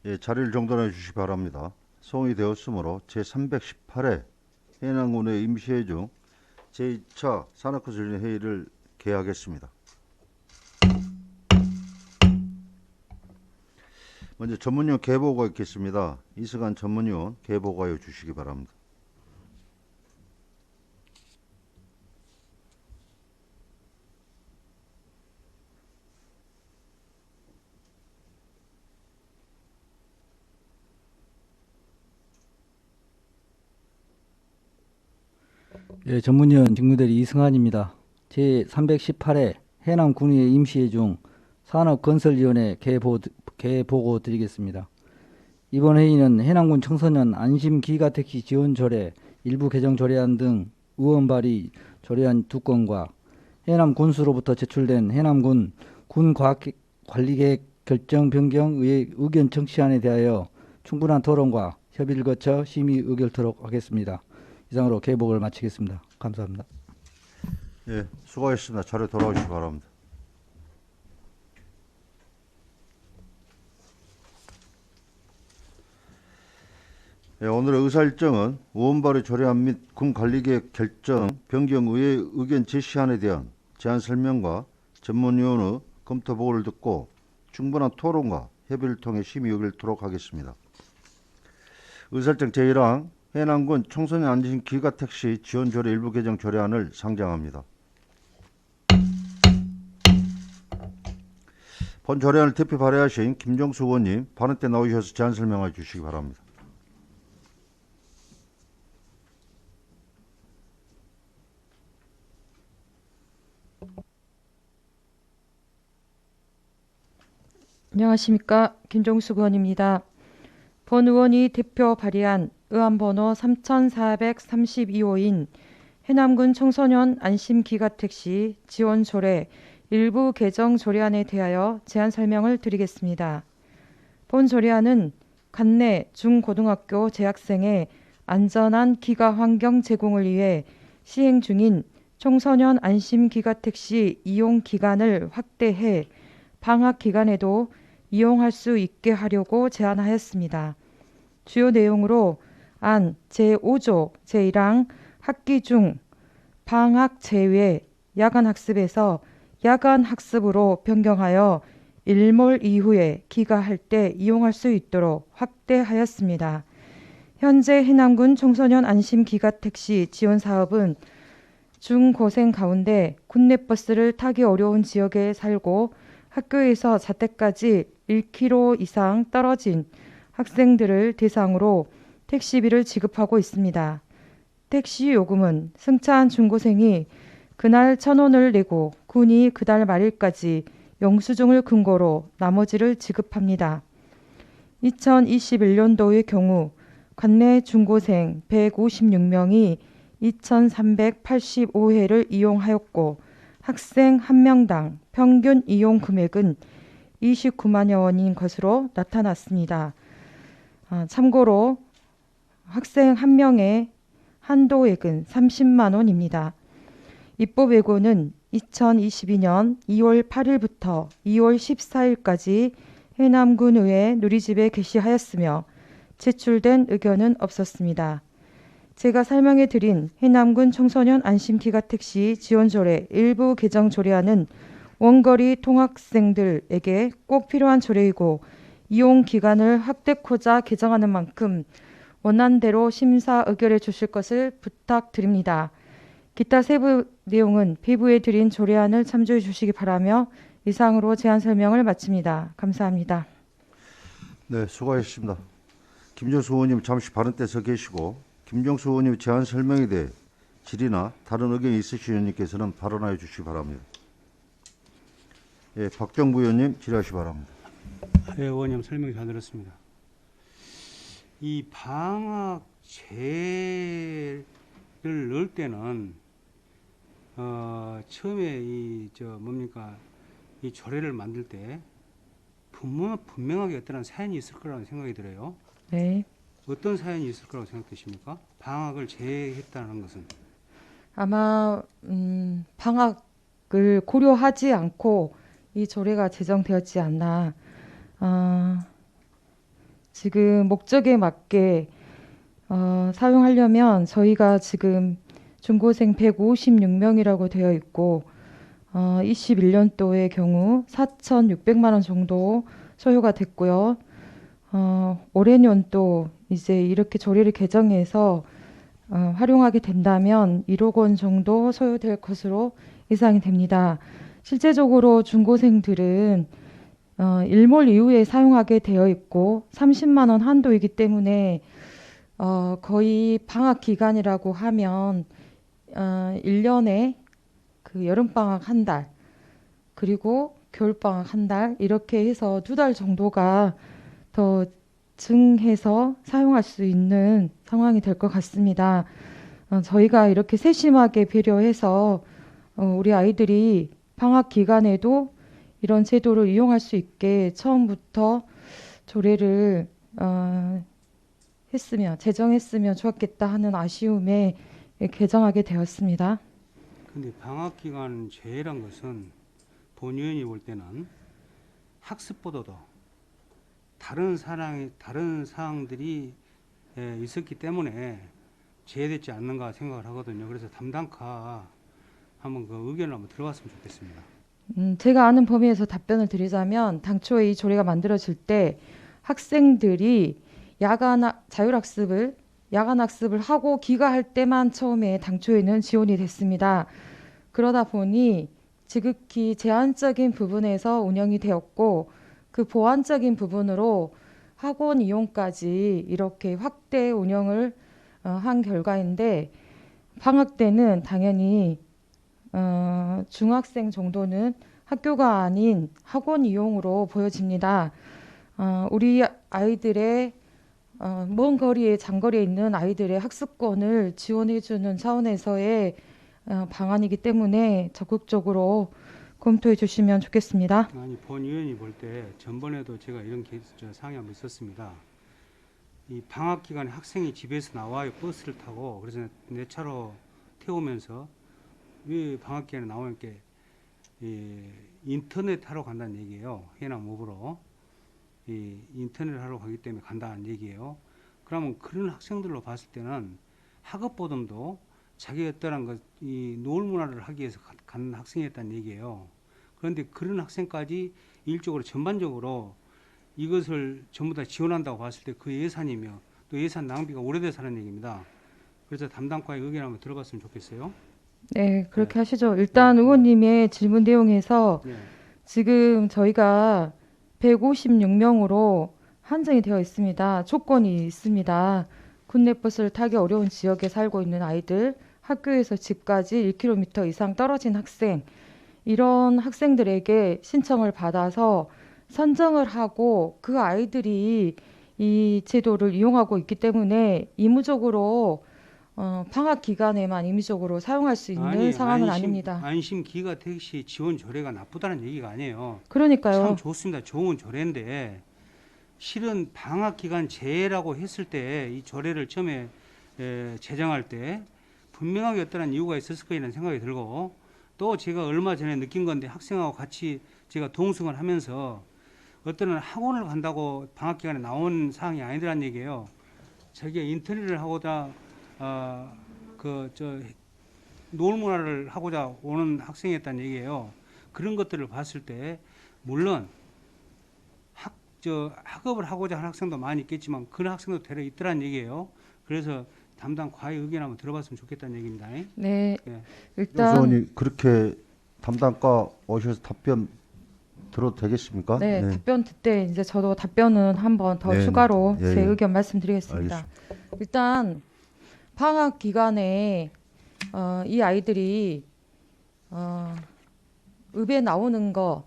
예, 자리를 정돈해 주시기 바랍니다. 소원이 되었으므로 제318회 해남군의 임시회 중 제2차 산업건설 회의를 개하겠습니다. 먼저 전문위원 개보고가 있겠습니다. 이승환 전문위원 개보고하여 주시기 바랍니다. 예, 전문위원 직무대리 이승환입니다. 제318회 해남군의회 임시회 중 산업건설위원회 개보고 드리겠습니다. 이번 회의는 해남군 청소년 안심기가택시 지원 조례, 일부 개정 조례안 등 의원 발의 조례안 2건과 해남군수로부터 제출된 해남군 군과학관리계획 결정 변경 의견 청취안에 대하여 충분한 토론과 협의를 거쳐 심의 의결토록 하겠습니다. 이상으로 개복을 마치겠습니다. 감사합니다. 예, 수고하셨습니다. 자리에 돌아오시기 바랍니다. 예, 오늘의 의사일정은 의원 발의 조례안 및 군관리계획 결정 변경 의회 의견 제시안에 대한 제안 설명과 전문위원의 검토 보고를 듣고 충분한 토론과 협의를 통해 심의 의결토록 하겠습니다. 의사일정 제1항 해남군 청소년 안심 기가택시 지원 조례 일부 개정 조례안을 상정합니다. 본 조례안을 대표 발의하신 김종수 의원님 발언 때 나오셔서 제안 설명해 주시기 바랍니다. 안녕하십니까. 김종수 의원입니다. 본 의원이 대표 발의한 의안번호 3432호인 해남군 청소년 안심기가택시 지원조례 일부 개정 조례안에 대하여 제안 설명을 드리겠습니다. 본 조례안은 관내 중고등학교 재학생의 안전한 기가 환경 제공을 위해 시행 중인 청소년 안심기가택시 이용 기간을 확대해 방학 기간에도 이용할 수 있게 하려고 제안하였습니다. 주요 내용으로 안 제5조 제1항 학기 중 방학 제외 야간 학습에서 야간 학습으로 변경하여 일몰 이후에 기가할 때 이용할 수 있도록 확대하였습니다. 현재 해남군 청소년 안심 기가택시 지원 사업은 중고생 가운데 군내버스를 타기 어려운 지역에 살고 학교에서 자택까지 1km 이상 떨어진 학생들을 대상으로 택시비를 지급하고 있습니다. 택시 요금은 승차한 중고생이 그날 1,000원을 내고 군이 그달 말일까지 영수증을 근거로 나머지를 지급합니다. 2021년도의 경우 관내 중고생 156명이 2,385회를 이용하였고 학생 1명당 평균 이용 금액은 29만여 원인 것으로 나타났습니다. 참고로 학생 1명의 한도액은 30만 원입니다. 입법 예고는 2022년 2월 8일부터 2월 14일까지 해남군의회 누리집에 게시하였으며 제출된 의견은 없었습니다. 제가 설명해 드린 해남군 청소년 안심기가택시 지원조례 일부 개정 조례안은 원거리 통학생들에게 꼭 필요한 조례이고 이용 기간을 확대코자 개정하는 만큼 원안대로 심사 의결해 주실 것을 부탁드립니다. 기타 세부 내용은 피부에 드린 조례안을 참조해 주시기 바라며 이상으로 제안 설명을 마칩니다. 감사합니다. 네, 수고하셨습니다. 김종수 의원님 잠시 발언 때 서 계시고 김종수 의원님 제안 설명에 대해 질의나 다른 의견이 있으신 의원님께서는 발언하여 주시기 바랍니다. 예, 박정부 의원님 질의하시기 바랍니다. 네, 의원님 설명 잘 들었습니다. 이 방학제를 넣을 때는 처음에 이 조례를 만들 때 분명하게 어떤 사연이 있을 거라는 생각이 들어요. 네. 어떤 사연이 있을 거라고 생각되십니까? 방학을 제외했다는 것은 아마 방학을 고려하지 않고 이 조례가 제정되었지 않나. 지금 목적에 맞게 사용하려면 저희가 지금 중고생 156명이라고 되어 있고 21년도의 경우 4,600만 원 정도 소요가 됐고요. 올해년도 이제 이렇게 조례를 개정해서 활용하게 된다면 1억 원 정도 소요될 것으로 예상이 됩니다. 실제적으로 중고생들은 일몰 이후에 사용하게 되어 있고 30만 원 한도이기 때문에 거의 방학 기간이라고 하면 1년에 그 여름방학 한 달, 그리고 겨울방학 한 달, 이렇게 해서 2달 정도가 더 증해서 사용할 수 있는 상황이 될 것 같습니다. 저희가 이렇게 세심하게 배려해서 우리 아이들이 방학 기간에도 이런 제도를 이용할 수 있게 처음부터 조례를 제정했으면 좋았겠다 하는 아쉬움에 개정하게 되었습니다. 근데 방학 기간 제외란 것은 본 의원이 볼 때는 학습보다도 다른 사항들이 있었기 때문에 제외됐지 않는가 생각을 하거든요. 그래서 담당과 한번 그 의견을 한번 들어봤으면 좋겠습니다. 제가 아는 범위에서 답변을 드리자면 당초에 이 조례가 만들어질 때 학생들이 야간 학습을 하고 귀가할 때만 처음에 당초에는 지원이 됐습니다. 그러다 보니 지극히 제한적인 부분에서 운영이 되었고 그 보완적인 부분으로 학원 이용까지 이렇게 확대 운영을 한 결과인데 방학 때는 당연히 중학생 정도는 학교가 아닌 학원 이용으로 보여집니다. 우리 아이들의 먼 거리에 장거리에 있는 아이들의 학습권을 지원해주는 차원에서의 방안이기 때문에 적극적으로 검토해 주시면 좋겠습니다. 아니 본 의원이 볼 때 전번에도 제가 이런 상황이 한번 있었습니다. 이 방학 기간에 학생이 집에서 나와요 버스를 타고 그래서 내 차로 태우면서 왜 방학 기간에 나오니까 인터넷 하러 간다는 얘기예요. 해남 읍으로 인터넷 하러 가기 때문에 간다는 얘기예요. 그러면 그런 학생들로 봤을 때는 학업보험도 자기가 어떠한 이 노을 문화를 하기 위해서 간 학생이었다는 얘기예요. 그런데 그런 학생까지 일적으로 전반적으로 이것을 전부 다 지원한다고 봤을 때 그 예산이며 또 예산 낭비가 오래돼서 하는 얘기입니다. 그래서 담당과의 의견 한번 들어봤으면 좋겠어요. 네, 그렇게 하시죠. 일단 의원님의 질문 내용에서 네. 지금 저희가 156명으로 한정이 되어 있습니다. 조건이 있습니다. 군내버스를 타기 어려운 지역에 살고 있는 아이들, 학교에서 집까지 1km 이상 떨어진 학생, 이런 학생들에게 신청을 받아서 선정을 하고 그 아이들이 이 제도를 이용하고 있기 때문에 의무적으로 방학 기간에만 임의적으로 사용할 수 있는 상황은 아닙니다. 안심 기가 택시 지원 조례가 나쁘다는 얘기가 아니에요. 그러니까요. 참 좋습니다. 좋은 조례인데 실은 방학 기간 제외라고 했을 때 이 조례를 처음에 제정할 때 분명하게 어떠한 이유가 있었을 거라는 생각이 들고 또 제가 얼마 전에 느낀 건데 학생하고 같이 제가 동승을 하면서 어떤 학원을 간다고 방학 기간에 나온 사항이 아니더란 얘기예요. 자기가 인터넷을 하고자 노을 문화를 하고자 오는 학생이었다는 얘기예요. 그런 것들을 봤을 때 물론 학업을 하고자 하는 학생도 많이 있겠지만 그런 학생도 대려 있더란 얘기예요. 그래서 담당 과의 의견 한번 들어봤으면 좋겠다는 얘기입니다. 네, 예. 일단 교수원이 그렇게 담당과 오셔서 답변 들어도 되겠습니까? 네, 답변 듣때 이제 저도 답변은 한번 더 네, 추가로 네. 제 의견 말씀드리겠습니다. 일단 방학 기간에 이 아이들이 읍에 나오는 거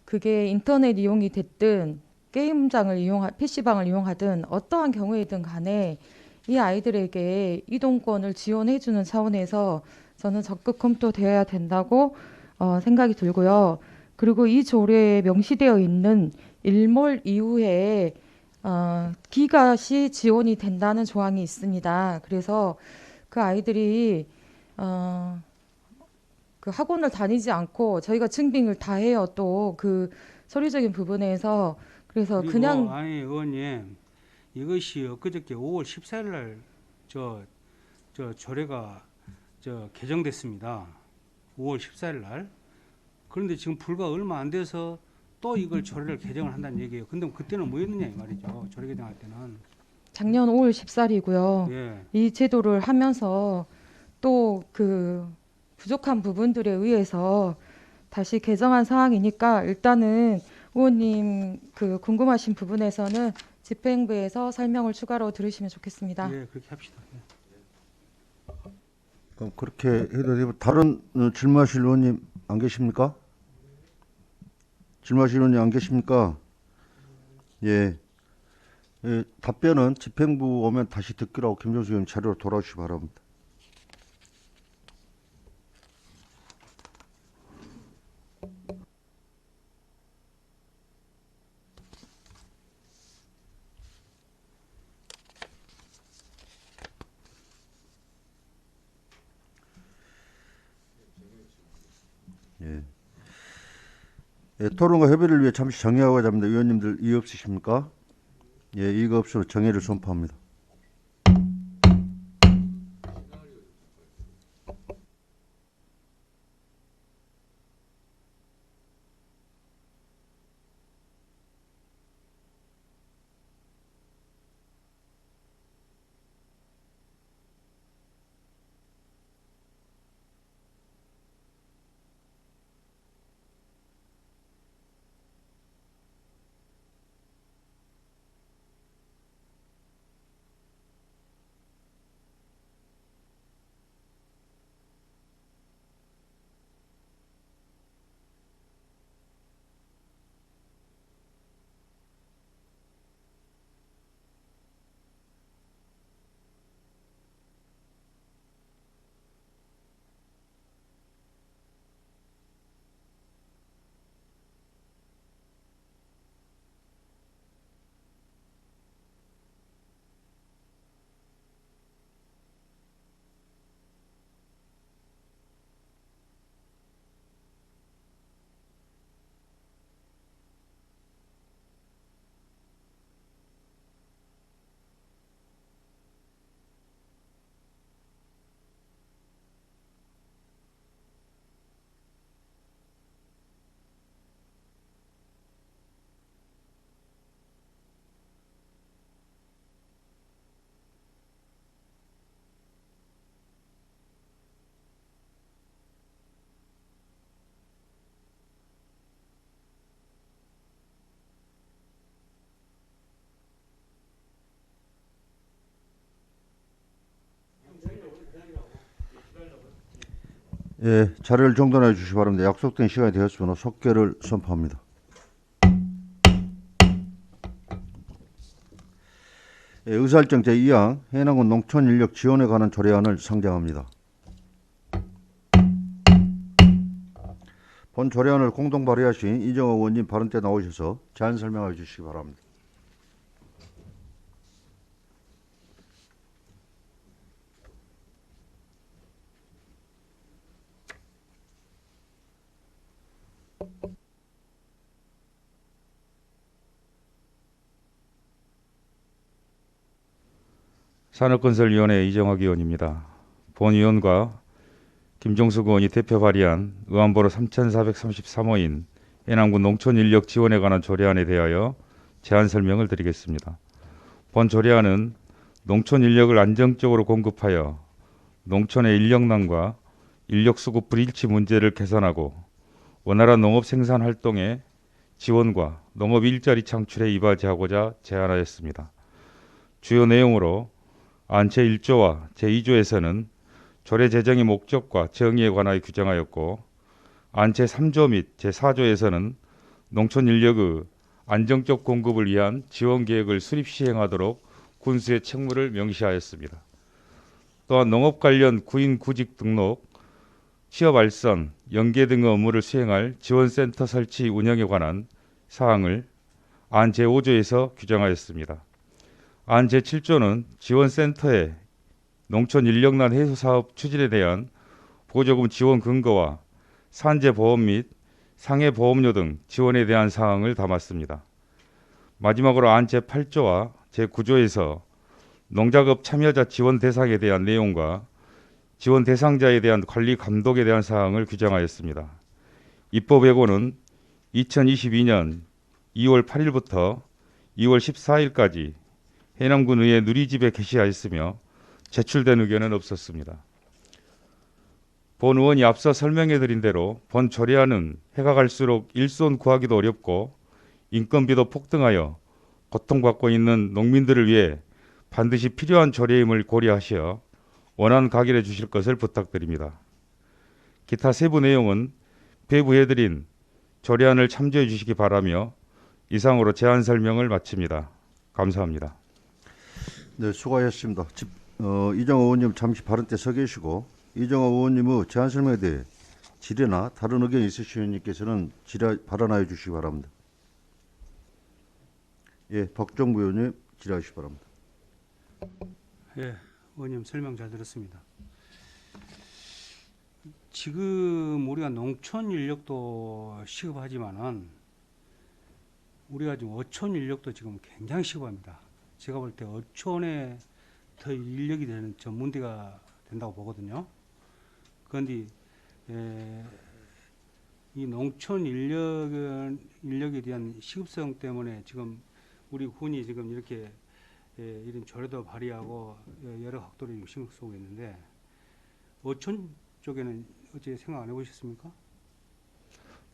그게 인터넷 이용이 됐든 PC방을 이용하든 어떠한 경우이든 간에 이 아이들에게 이동권을 지원해주는 차원에서 저는 적극 검토되어야 된다고 생각이 들고요. 그리고 이 조례에 명시되어 있는 일몰 이후에 귀가 시 지원이 된다는 조항이 있습니다. 그래서 그 아이들이 그 학원을 다니지 않고 저희가 증빙을 다 해요. 또 그 서류적인 부분에서 그래서 그리고 그냥 아니 의원님 이것이 엊그저께 5월 14일 날 조례가 개정됐습니다. 5월 14일 날. 그런데 지금 불과 얼마 안 돼서 또 이걸 조례를 개정을 한다는 얘기예요. 근데 그때는 뭐였느냐 이 말이죠. 조례 개정할 때는. 작년 5월 14일이고요. 예. 이 제도를 하면서 또 그 부족한 부분들에 의해서 다시 개정한 사항이니까 일단은 의원님 그 궁금하신 부분에서는 집행부에서 설명을 추가로 들으시면 좋겠습니다. 예, 그렇게 합시다. 예. 그럼 그렇게 해도 되고 다른 질문하실 의원님 안 계십니까? 질문하실 의원님 안 계십니까? 예. 예, 답변은 집행부 오면 다시 듣기로 하고 김종수 의원님 자료로 돌아오시기 바랍니다. 예. 예, 토론과 협의를 위해 잠시 정회하고자 합니다. 의원님들 이의 없으십니까? 예, 이의가 없으므로 정회를 선포합니다. 예, 자료를 정돈해 주시기 바랍니다. 약속된 시간이 되었으므로 속결을 선포합니다. 예, 의사일정 제2항 해남군 농촌 인력 지원에 관한 조례안을 상정합니다. 본 조례안을 공동 발의하신 이정호 의원님 발언 때 나오셔서 제안 설명해 주시기 바랍니다. 산업건설위원회 이정학 의원입니다. 본 의원과 김종숙 의원이 대표 발의한 의안번호 3433호인 해남군 농촌인력 지원에 관한 조례안에 대하여 제안 설명을 드리겠습니다. 본 조례안은 농촌인력을 안정적으로 공급하여 농촌의 인력난과 인력수급 불일치 문제를 개선하고 원활한 농업 생산 활동의 지원과 농업 일자리 창출에 이바지하고자 제안하였습니다. 주요 내용으로 안 제1조와 제2조에서는 조례 제정의 목적과 정의에 관하여 규정하였고 안 제3조 및 제4조에서는 농촌 인력의 안정적 공급을 위한 지원 계획을 수립 시행하도록 군수의 책무를 명시하였습니다. 또한 농업 관련 구인 구직 등록, 취업 알선, 연계 등의 업무를 수행할 지원센터 설치 운영에 관한 사항을 안 제5조에서 규정하였습니다. 안 제7조는 지원센터의 농촌 인력난 해소 사업 추진에 대한 보조금 지원 근거와 산재보험 및 상해보험료 등 지원에 대한 사항을 담았습니다. 마지막으로 안 제8조와 제9조에서 농작업 참여자 지원 대상에 대한 내용과 지원 대상자에 대한 관리 감독에 대한 사항을 규정하였습니다. 입법 예고는 2022년 2월 8일부터 2월 14일까지 해남군의회 누리집에 게시하였으며 제출된 의견은 없었습니다. 본 의원이 앞서 설명해드린 대로 본 조례안은 해가 갈수록 일손 구하기도 어렵고 인건비도 폭등하여 고통받고 있는 농민들을 위해 반드시 필요한 조례임을 고려하시어 원안 가결해 주실 것을 부탁드립니다. 기타 세부 내용은 배부해드린 조례안을 참조해 주시기 바라며 이상으로 제안 설명을 마칩니다. 감사합니다. 네, 수고하셨습니다. 이정호 의원님 잠시 발언 때 서 계시고 이정호 의원님의 제안 설명에 대해 질의나 다른 의견 있으신 의원님께서는 발언하여 주시기 바랍니다. 예, 박정부 의원님 질의하시기 바랍니다. 예, 의원님 설명 잘 들었습니다. 지금 우리가 농촌 인력도 시급하지만은 우리가 지금 어촌 인력도 지금 굉장히 시급합니다. 제가 볼 때 어촌에 더 인력이 되는 전문대가 된다고 보거든요. 그런데 이 농촌 인력에 대한 시급성 때문에 지금 우리 군이 지금 이렇게 이런 조례도 발의하고 여러 각도로 신경 쓰고 있는데 어촌 쪽에는 어째 생각 안 해보셨습니까?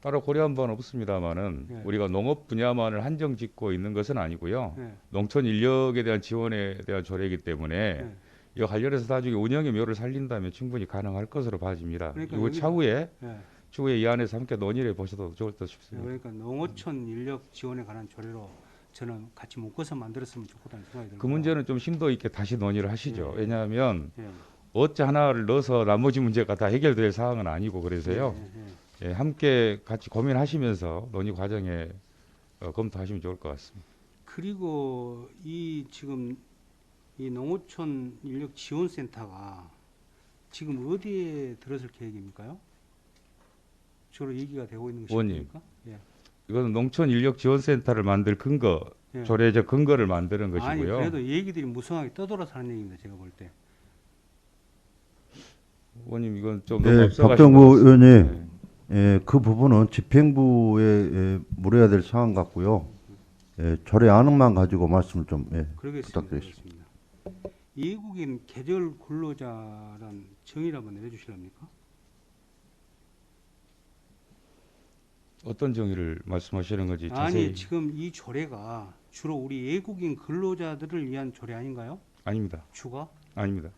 따로 고려한 바는 없습니다만은 네. 우리가 농업 분야만을 한정 짓고 있는 것은 아니고요. 네. 농촌 인력에 대한 지원에 대한 조례이기 때문에 네. 이와 관련해서 나중에 운영의 묘를 살린다면 충분히 가능할 것으로 봐집니다. 그러니까 이거 차후에 네. 이 안에서 함께 논의를 보셔도 좋을 듯 싶습니다. 그러니까 농어촌 인력 지원에 관한 조례로 저는 같이 묶어서 만들었으면 좋겠다는 생각이 들고요. 그 문제는 좀 심도 있게 다시 논의를 하시죠. 네. 왜냐하면 예. 어째 하나를 넣어서 나머지 문제가 다 해결될 사항은 아니고 그래서요. 예, 함께 같이 고민하시면서 논의 과정에 검토하시면 좋을 것 같습니다. 그리고 이 지금 이 농어촌 인력 지원센터가 지금 어디에 들어설 계획입니까요? 주로 얘기가 되고 있는 의원님. 것입니까? 예. 이거는 농촌 인력 지원센터를 만들 근거, 예. 조례적 근거를 만드는 것이고요. 아니 그래도 얘기들이 무성하게 떠돌아서 하는 얘기입니다. 제가 볼 때. 의원님 이건 좀 너무 네, 앞서가신 박정부 것 같습니다. 의원님, 예, 그 부분은 집행부에 물어야 될 사안 같고요. 예, 조례안만 가지고 말씀을 좀 그러겠습니다. 부탁드리겠습니다. 외국인 계절 근로자란 정의를 한번 내려주실랍니까? 어떤 정의를 말씀하시는 건지 자세히. 아니 지금 이 조례가 주로 우리 외국인 근로자들을 위한 조례 아닌가요? 아닙니다. 주가? 아닙니다.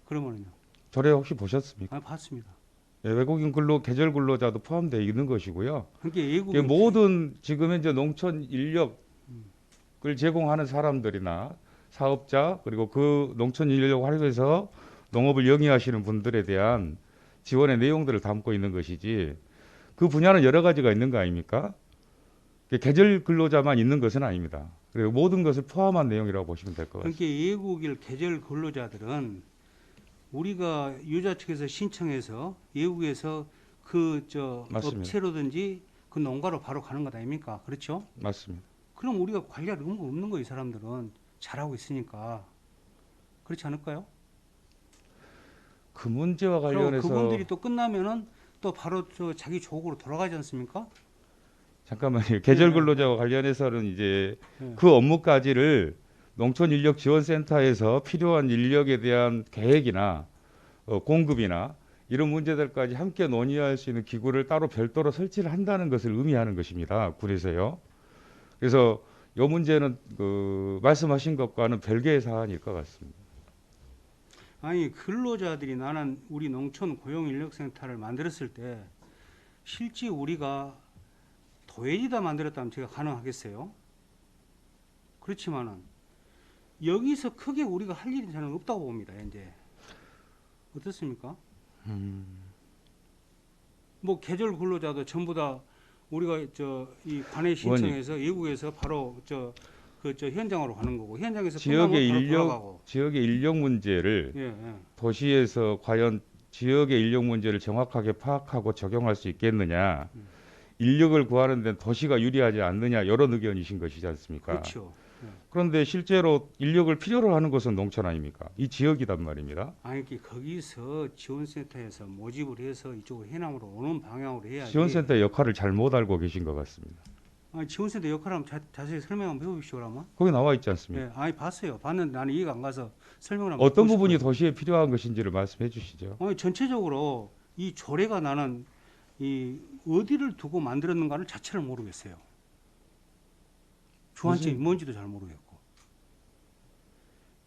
그러면은요? 조례 혹시 보셨습니까? 아 봤습니다. 예, 외국인 계절 근로자도 포함되어 있는 것이고요. 그러니까 이게 외국인 모든 지금 현재 농촌 인력을 제공하는 사람들이나 사업자 그리고 그 농촌 인력을 활용해서 농업을 영위하시는 분들에 대한 지원의 내용들을 담고 있는 것이지 그 분야는 여러 가지가 있는 거 아닙니까? 계절 근로자만 있는 것은 아닙니다. 그리고 모든 것을 포함한 내용이라고 보시면 될 것 같습니다. 그러니까 외국인 계절 근로자들은 우리가 유자 측에서 신청해서 외국에서 그 맞습니다. 업체로든지 그 농가로 바로 가는 것 아닙니까? 그렇죠? 맞습니다. 그럼 우리가 관리할 의무가 없는 거예요. 이 사람들은 잘하고 있으니까. 그렇지 않을까요? 그 문제와 그럼 관련해서 그분들이 또 끝나면은 또 바로 자기 조국으로 돌아가지 않습니까? 잠깐만요. 계절 근로자와 관련해서는 이제 네. 그 업무까지를 농촌 인력 지원센터에서 필요한 인력에 대한 계획이나 공급이나 이런 문제들까지 함께 논의할 수 있는 기구를 따로 별도로 설치를 한다는 것을 의미하는 것입니다. 군에서요. 그래서 이 문제는 그 말씀하신 것과는 별개의 사안일 것 같습니다. 아니 근로자들이 나는 우리 농촌 고용인력센터를 만들었을 때 실제 우리가 도회지다 만들었다면 제가 가능하겠어요? 그렇지만은 여기서 크게 우리가 할 일이 저는 없다고 봅니다. 이제 어떻습니까? 뭐 계절 근로자도 전부 다 우리가 이 관에 신청해서 외국에서 바로 저 현장으로 가는 거고 현장에서 지역의 끝나면 바로 돌아가고. 지역의 인력 문제를 예, 예. 도시에서 과연 지역의 인력 문제를 정확하게 파악하고 적용할 수 있겠느냐, 인력을 구하는 데는 도시가 유리하지 않느냐 이런 의견이신 것이지 않습니까? 그렇죠. 그런데 실제로 인력을 필요로 하는 곳은 농촌 아닙니까? 이 지역이단 말입니다. 아니 거기서 지원센터에서 모집을 해서 이쪽으로 해남으로 오는 방향으로 해야지. 지원센터의 역할을 잘못 알고 계신 것 같습니다. 아니, 지원센터 역할을 한번 자세히 설명 한번 해보십시오 그러면. 거기 나와 있지 않습니까? 예, 아니 봤어요. 봤는데 나는 이해가 안 가서 설명을 한번 어떤 듣고 부분이 싶어요. 도시에 필요한 것인지를 말씀해 주시죠. 아니 전체적으로 이 조례가 나는 이 어디를 두고 만들었는가를 자체를 모르겠어요. 주안점이 뭔지도 잘 모르겠고.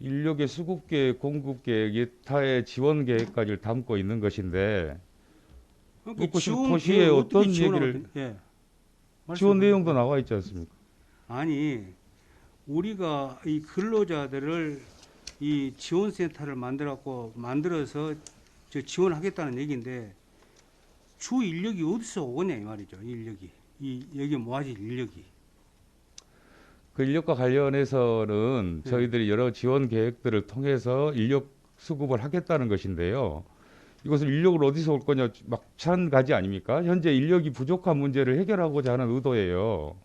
인력의 수급 계획, 공급 계획, 여타의 지원 계획까지를 담고 있는 것인데 그러니까 묻고 싶은 지원 도시에 계획을 어떤 어떻게 지원하면 얘기를 돼? 예. 지원 말씀해 내용도 보세요. 나와 있지 않습니까? 아니 우리가 이 근로자들을 이 지원센터를 만들어서 저 지원하겠다는 얘기인데 주 인력이 어디서 오겠냐 이 말이죠. 이 인력이 여기 모아질 인력이. 그 인력과 관련해서는 네. 저희들이 여러 지원 계획들을 통해서 인력 수급을 하겠다는 것인데요. 이것을 인력을 어디서 올 거냐 막찬가지 아닙니까? 현재 인력이 부족한 문제를 해결하고자 하는 의도예요.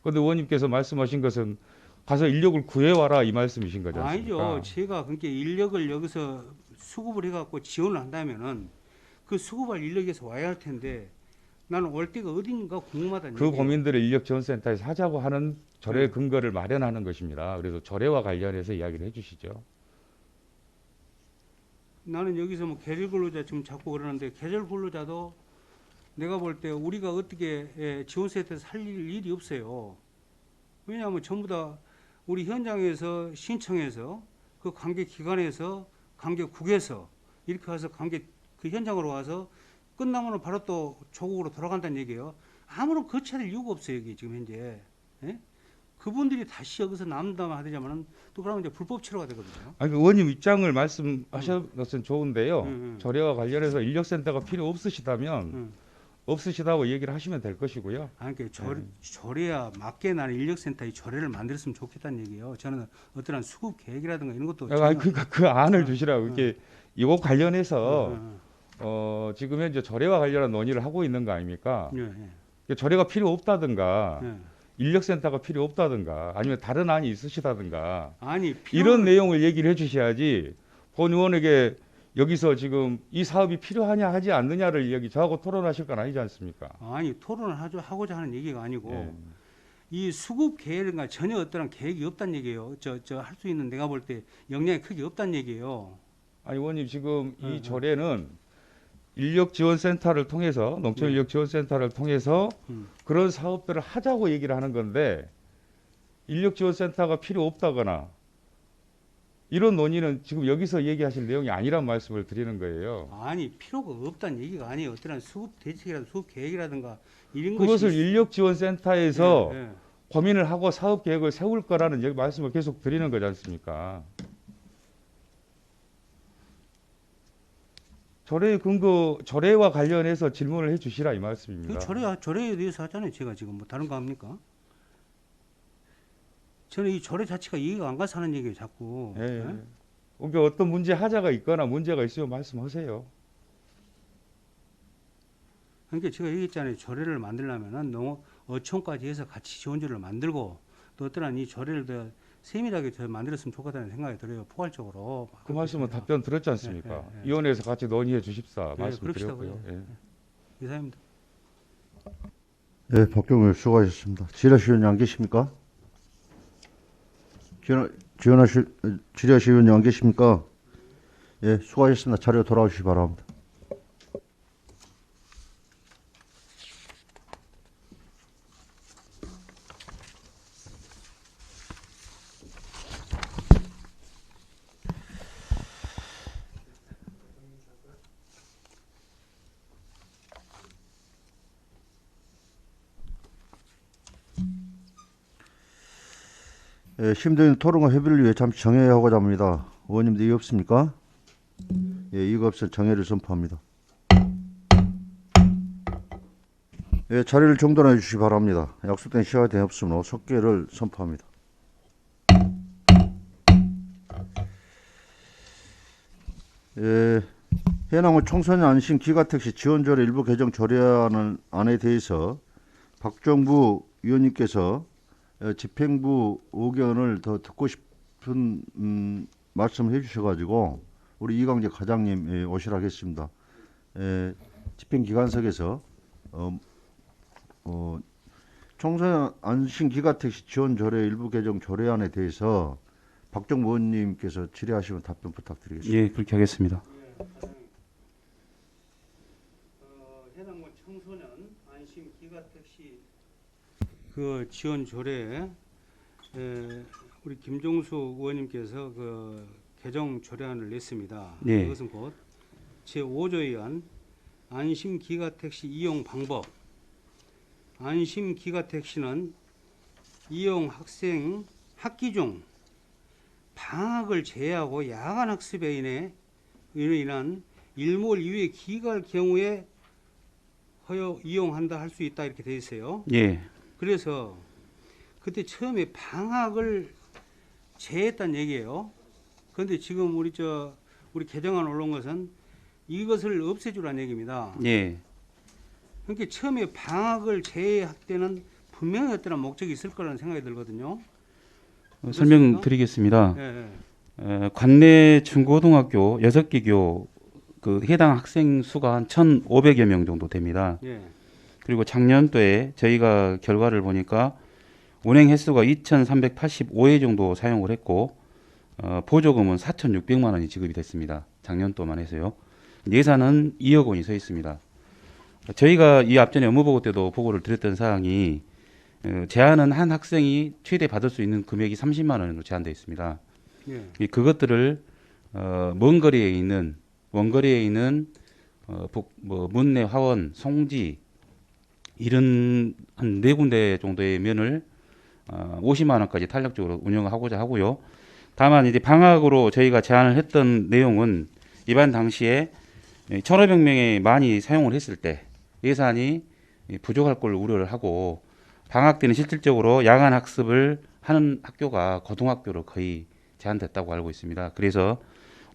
그런데 의원님께서 말씀하신 것은 가서 인력을 구해와라 이 말씀이신 거지 않습니까? 아니죠. 제가 그러니까 인력을 여기서 수급을 해갖고 지원을 한다면은 그 수급할 인력에서 와야 할 텐데 나는 올 데가 어딘가 궁금하다는 그 얘기예요. 고민들을 인력 지원센터에서 하자고 하는 조례 네. 근거를 마련하는 것입니다. 그래서 조례와 관련해서 이야기를 해주시죠. 나는 여기서 뭐 계절 근로자 지금 자꾸 그러는데 계절 근로자도 내가 볼 때 우리가 어떻게 지원센터에서 살릴 일이 없어요. 왜냐하면 전부 다 우리 현장에서 신청해서 그 관계 기관에서 관계국에서 이렇게 와서 관계 그 현장으로 와서 끝나면 바로 또 조국으로 돌아간다는 얘기예요. 아무런 거쳐야 될 이유가 없어요 여기 지금 현재. 예? 그분들이 다시 여기서 남담하자면은 또 그러면 이제 불법 체류가 되거든요. 아니, 그 의원님 입장을 말씀하신 것은 좋은데요. 음. 조례와 관련해서 인력센터가 필요 없으시다면 음. 없으시다고 얘기를 하시면 될 것이고요. 아니, 그러니까 조례야 맞게 나는 인력센터 이 조례를 만들었으면 좋겠다는 얘기예요. 저는 어떠한 수급 계획이라든가 이런 것도 아니, 그러니까 그 안을 어, 주시라고 어. 이렇게 이거 관련해서 어. 지금 현재 조례와 관련한 논의를 하고 있는 거 아닙니까? 예, 예, 조례가 필요 없다든가 예. 인력센터가 필요 없다든가 아니면 다른 안이 있으시다든가 아니 이런 내용을 얘기를 해주셔야지 본 의원에게 여기서 지금 이 사업이 필요하냐 하지 않느냐를 여기 저하고 토론하실 건 아니지 않습니까? 아니 토론을 하고자 하는 얘기가 아니고 예. 이 수급 계획인가 전혀 어떠한 계획이 없다는 얘기예요. 저 할 수 있는 내가 볼 때 역량이 크게 없다는 얘기예요. 아니 의원님 지금 예, 예. 이 조례는 인력지원센터를 통해서 농촌인력지원센터를 통해서 음. 그런 사업들을 하자고 얘기를 하는 건데 인력지원센터가 필요 없다거나 이런 논의는 지금 여기서 얘기하실 내용이 아니란 말씀을 드리는 거예요. 아니 필요가 없다는 얘기가 아니에요. 어떠한 수급 대책이라든가 수급 계획이라든가 이런 그것을 것이 인력지원센터에서 예, 예. 고민을 하고 사업 계획을 세울 거라는 여기 말씀을 계속 드리는 거지 않습니까? 조례의 근거, 조례와 관련해서 질문을 해 주시라 이 말씀입니다. 그 조례에 대해서 하잖아요. 제가 지금 뭐 다른 거 합니까? 저는 이 조례 자체가 이해가 안 가서 하는 얘기예요. 자꾸. 예, 예? 예. 그러니까 어떤 문제 하자가 있거나 문제가 있으면 말씀하세요. 그러니까 제가 얘기했잖아요. 조례를 만들려면은 어촌까지 해서 같이 지원조례를 만들고 또 어떠한 이 조례를 더 세밀하게 더 만들었으면 좋겠다는 생각이 들어요. 포괄적으로. 그 말씀은 답변 들었지 않습니까? 예, 예, 예. 위원회에서 같이 논의해 주십사 예, 말씀드렸고요. 그럽시다, 예. 이사입니다. 네, 박경우 수고하셨습니다. 지라시위원님 안 계십니까? 지라시위원님 안 계십니까? 예, 수고하셨습니다. 자리로 돌아오시기 바랍니다. 예, 심도인 토론과 협의를 위해 잠시 정회하고자 합니다. 의원님들 이의 없습니까? 예, 이의가 없어 정회를 선포합니다. 예, 자리를 정돈해 주시기 바랍니다. 약속된 시간이 되어 없으므로 속개를 선포합니다. 예, 해남의 청소년 안심 기가택시 지원조례 일부 개정 조례안에 대해서 박정부 위원님께서 집행부 의견을 더 듣고 싶은 말씀을 해주셔가지고 우리 이광재 과장님 오시라 하겠습니다. 집행기관석에서 청소년 안심기가택시 지원 조례 일부 개정 조례안에 대해서 박정무 의원님께서 질의하시면 답변 부탁드리겠습니다. 예, 그렇게 하겠습니다. 해당 청소년 안심 기가택시 그 지원 조례에 우리 김종수 의원님께서 그 개정 조례안을 냈습니다. 예. 이것은 곧 제5조에 의한 안심 기가택시 이용 방법. 안심 기가택시는 이용 학생 학기 중 방학을 제외하고 야간 학습에 인한 일몰 이후의 기갈 경우에 이용한다 할 수 있다 이렇게 돼 있어요. 예, 그래서 그때 처음에 방학을 제했다는 얘기예요. 그런데 지금 우리 개정안 올라온 것은 이것을 없애주라는 얘기입니다. 예, 그러니까 처음에 방학을 제외할 때는 분명히 어떤 목적이 있을 거라는 생각이 들거든요. 설명드리겠습니다. 예, 예. 관내 중고등학교 6개 그 해당 학생 수가 한 1,500여 명 정도 됩니다. 예. 그리고 작년도에 저희가 결과를 보니까 운행 횟수가 2,385회 정도 사용을 했고 보조금은 4,600만 원이 지급이 됐습니다. 작년도만 해서요. 예산은 2억 원이 서 있습니다. 저희가 이 앞전에 업무보고 때도 보고를 드렸던 사항이 제한은 한 학생이 최대 받을 수 있는 금액이 30만 원으로 제한되어 있습니다. 예. 그것들을 원거리에 있는 문내, 화원, 송지 이런 한 4군데 정도의 면을 50만 원까지 탄력적으로 운영하고자 하고요. 다만 이제 방학으로 저희가 제안을 했던 내용은 입안 당시에 1,500명이 많이 사용을 했을 때 예산이 부족할 걸 우려를 하고 방학 때는 실질적으로 야간 학습을 하는 학교가 고등학교로 거의 제한됐다고 알고 있습니다. 그래서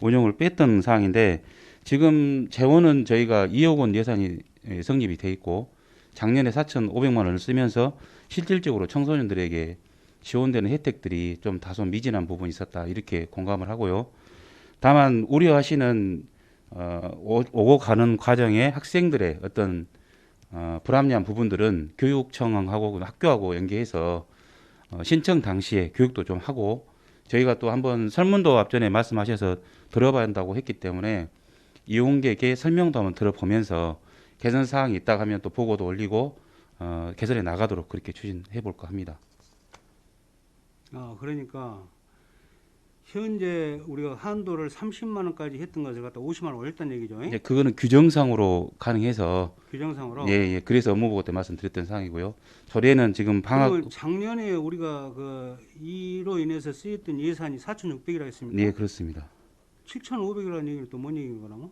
운영을 뺐던 사항인데 지금 재원은 저희가 2억 원 예산이 성립이 돼 있고 작년에 4,500만 원을 쓰면서 실질적으로 청소년들에게 지원되는 혜택들이 좀 다소 미진한 부분이 있었다 이렇게 공감을 하고요. 다만 우려하시는 오고 가는 과정에 학생들의 어떤 불합리한 부분들은 교육청하고 학교하고 연계해서 신청 당시에 교육도 좀 하고 저희가 또 한번 설문도 앞전에 말씀하셔서 들어봐야 한다고 했기 때문에 이용객의 설명도 한번 들어보면서 개선 사항이 있다 하면 또 보고도 올리고 개선해 나가도록 그렇게 추진해 볼까 합니다. 그러니까 현재 우리가 한도를 30만 원까지 했던 것을 갖다 50만 원 올렸다는 얘기죠. 이제 그거는 규정상으로 가능해서 규정상으로. 예, 그래서 업무보고 때 말씀드렸던 사항이고요. 조례는 지금 방학 그러면 작년에 우리가 이로 인해서 쓰였던 예산이 4,600이라 했습니다. 예, 그렇습니다. 7,500이라는 얘기는 또 뭔 얘기인 거라고?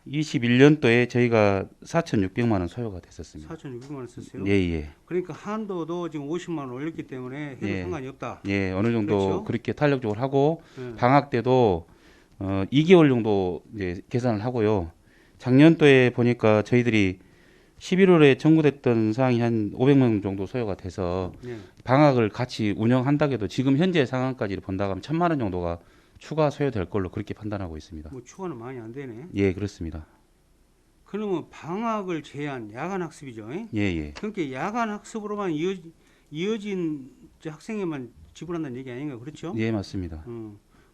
21년도에 저희가 4,600만 원 소요가 됐었습니다. 4,600만 원 썼어요. 예, 예. 그러니까 한도도 지금 50만 원 올렸기 때문에 해도 예. 상관이 없다. 예, 어느 정도 그렇죠? 그렇게 탄력적으로 하고 예. 방학 때도 2개월 정도 이제 계산을 하고요. 작년도에 보니까 저희들이 11월에 청구됐던 사항이 한 500명 정도 소요가 돼서 예. 방학을 같이 운영한다고 해도 지금 현재 상황까지 본다고 하면 1,000만 원 정도가 추가 소요될 걸로 그렇게 판단하고 있습니다. 뭐 추가는 많이 안 되네. 예, 그렇습니다. 그러면 방학을 제한 야간 학습이죠. 예, 예. 그러니까 야간 학습으로만 이어진 학생에만 지불한다는 얘기 아닌가 그렇죠? 예, 맞습니다.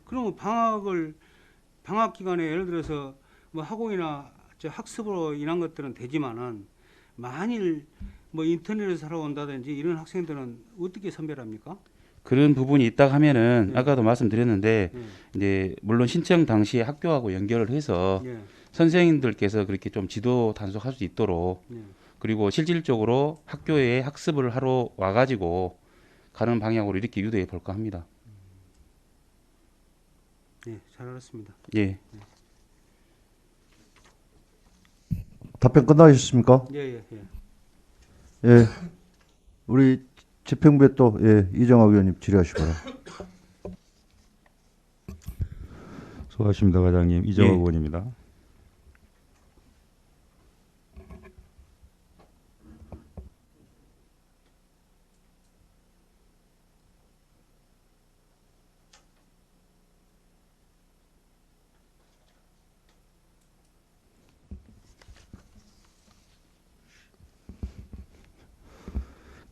그러면 방학 기간에 예를 들어서 뭐 학원이나 학습으로 인한 것들은 되지만은 만일 뭐 인터넷에서 살아온다든지 이런 학생들은 어떻게 선별합니까? 그런 부분이 있다 하면은 예. 아까도 말씀드렸는데 예. 이제 물론 신청 당시에 학교하고 연결을 해서 예. 선생님들께서 그렇게 좀 지도 단속할 수 있도록 예. 그리고 실질적으로 학교에 학습을 하러 와가지고 가는 방향으로 이렇게 유도해 볼까 합니다. 예, 잘 알았습니다. 예. 답변 끝나셨습니까? 예, 예, 예. 예. 우리 집행부에 또 이정학 의원님 질의하시기 바랍니다. 수고하십니다, 과장님. 이정호 예. 의원입니다.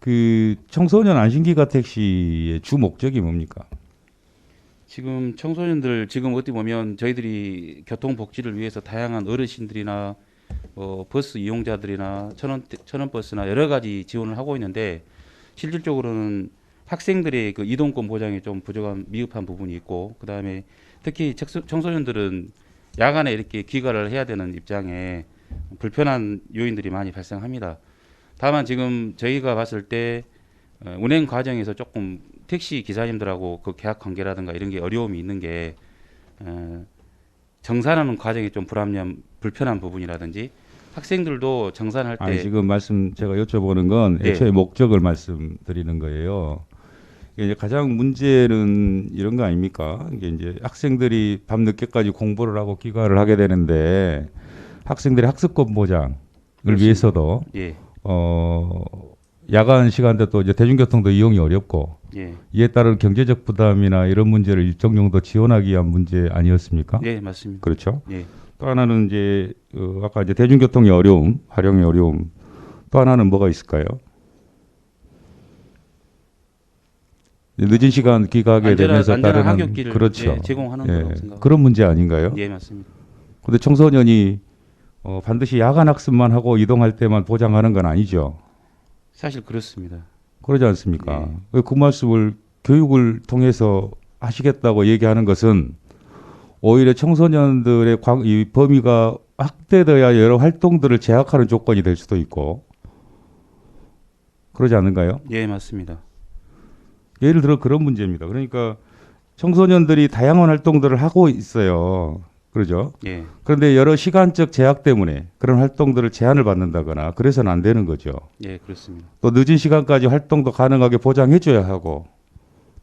그 청소년 안심기가 택시의 주 목적이 뭡니까? 지금 청소년들 지금 어떻게 보면 저희들이 교통복지를 위해서 다양한 어르신들이나 버스 이용자들이나 천원 버스나 여러 가지 지원을 하고 있는데 실질적으로는 학생들의 그 이동권 보장이 좀 부족한 미흡한 부분이 있고 그다음에 특히 청소년들은 야간에 이렇게 귀가를 해야 되는 입장에 불편한 요인들이 많이 발생합니다. 다만 지금 저희가 봤을 때 운행 과정에서 조금 택시 기사님들하고 그 계약 관계라든가 이런 게 어려움이 있는 게 정산하는 과정이 좀 불편한 부분이라든지 학생들도 정산할 때 아니, 지금 제가 여쭤보는 건 네. 애초에 목적을 말씀드리는 거예요. 이게 이제 가장 문제는 이런 거 아닙니까? 이게 이제 학생들이 밤 늦게까지 공부를 하고 귀가를 하게 되는데 학생들의 학습권 보장을 그렇습니다. 위해서도 예, 야간 시간대 또 이제 대중교통도 이용이 어렵고 예, 이에 따른 경제적 부담이나 이런 문제를 일정 정도 지원하기 위한 문제 아니었습니까? 예, 맞습니다. 그렇죠. 예. 또 하나는 이제 아까 이제 대중교통의 어려움, 활용의 어려움. 또 하나는 뭐가 있을까요? 늦은 시간 귀가하게 되면서 안전한 따르는 학교길을 그렇죠. 예, 제공하는 예, 거라고 생각합니다. 그런 문제 아닌가요? 예, 맞습니다. 근데 청소년이 반드시 야간 학습만 하고 이동할 때만 보장하는 건 아니죠. 사실 그렇습니다. 그러지 않습니까? 그 말씀을 교육을 통해서 하시겠다고 얘기하는 것은 오히려 청소년들의 이 범위가 확대되어야 여러 활동들을 제약하는 조건이 될 수도 있고 그러지 않는가요? 예, 맞습니다. 예를 들어 그런 문제입니다. 그러니까 청소년들이 다양한 활동들을 하고 있어요. 그러죠? 예, 그런데 여러 시간적 제약 때문에 그런 활동들을 제한을 받는다거나 그래서는 안 되는 거죠. 예, 그렇습니다. 또 늦은 시간까지 활동도 가능하게 보장해줘야 하고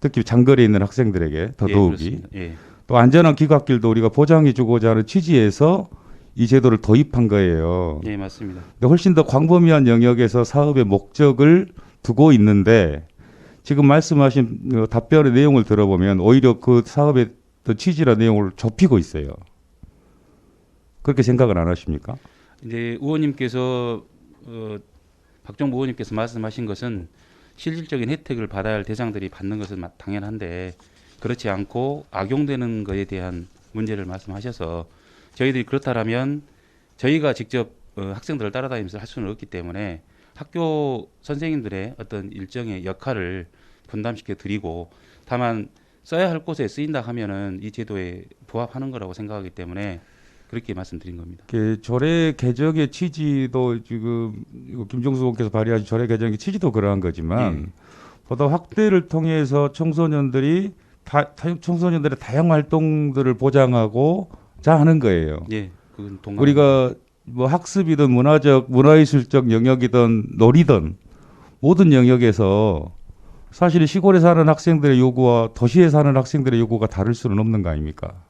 특히 장거리에 있는 학생들에게 예, 더더욱이 그렇습니다. 예, 또 안전한 귀갓길도 우리가 보장해주고자 하는 취지에서 이 제도를 도입한 거예요. 예, 맞습니다. 근데 훨씬 더 광범위한 영역에서 사업의 목적을 두고 있는데 지금 말씀하신 답변의 내용을 들어보면 오히려 그 사업의 취지나 내용을 좁히고 있어요. 그렇게 생각을 안 하십니까? 이제 의원님께서 박정부 의원님께서 말씀하신 것은 실질적인 혜택을 받아야 할 대상들이 받는 것은 당연한데 그렇지 않고 악용되는 것에 대한 문제를 말씀하셔서 저희들이 그렇다라면 저희가 직접 학생들을 따라다니면서 할 수는 없기 때문에 학교 선생님들의 어떤 일정의 역할을 분담시켜 드리고 다만 써야 할 곳에 쓰인다 하면은 이 제도에 부합하는 거라고 생각하기 때문에 그렇게 말씀드린 겁니다. 조례 개정의 취지도 지금 김종수 의원께서 발의하신 조례 개정의 취지도 그러한 거지만 보다 확대를 통해서 청소년들의 다양한 활동들을 보장하고자 하는 거예요. 예, 그건 동감. 우리가 뭐 학습이든 문화예술적 영역이든 놀이든 모든 영역에서 사실 시골에 사는 학생들의 요구와 도시에 사는 학생들의 요구가 다를 수는 없는 거 아닙니까?